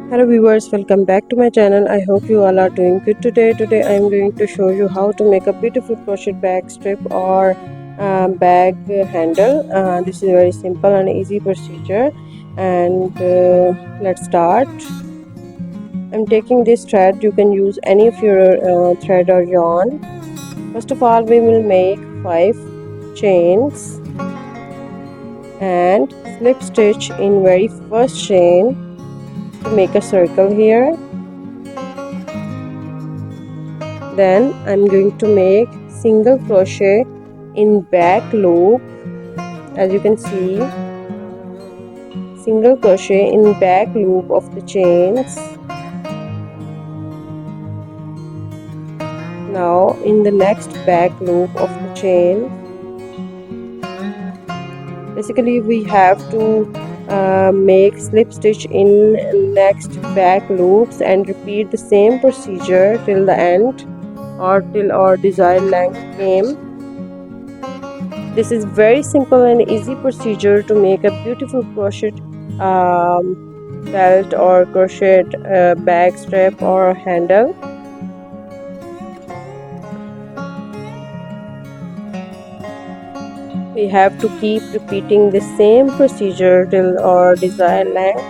Hello viewers, welcome back to my channel. I hope you all are doing good today. Today I am going to show you how to make a beautiful crochet bag strip or bag handle. This is a very simple and easy procedure, and let's start. I'm taking this thread. You can use any of your thread or yarn. First of all, we will make 5 chains and slip stitch in very first chain to make a circle here. Then I'm going to make single crochet in back loop. As you can see, single crochet in back loop of the chains. Now in the next back loop of the chain, basically we have to make slip stitch in next back loops and repeat the same procedure till the end or till our desired length came. This is very simple and easy procedure to make a beautiful crochet belt or crochet bag strap or handle. We have to keep repeating the same procedure till our desired length.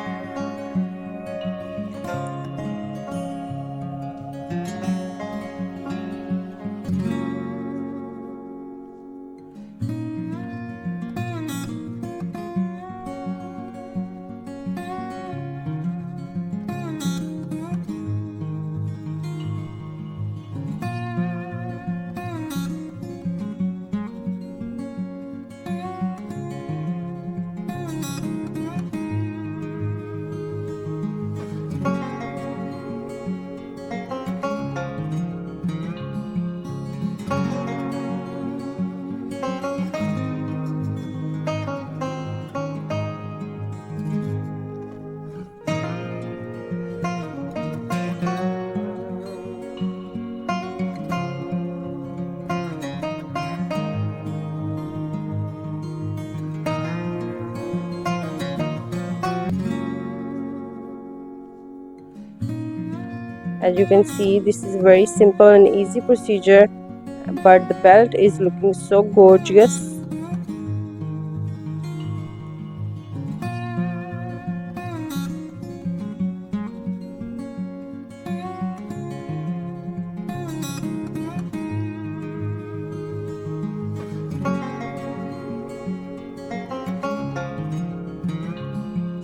As you can see, this is a very simple and easy procedure, but the belt is looking so gorgeous.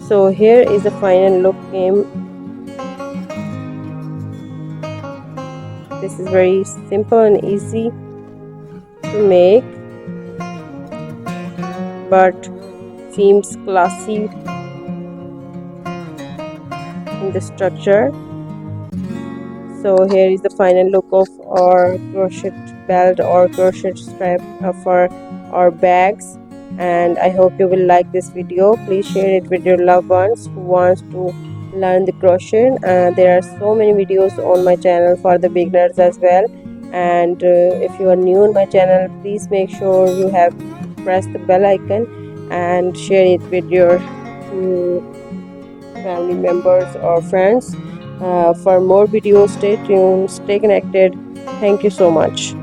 So here is the final look came. This is very simple and easy to make, but seems classy in the structure. So here is the final look of our crochet belt or crochet strap for our bags, and I hope you will like this video. Please share it with your loved ones who wants to learn the crochet. There are so many videos on my channel for the beginners as well, and if you are new on my channel, please make sure you have pressed the bell icon and share it with your family members or friends. For more videos, stay tuned, stay connected. Thank you so much.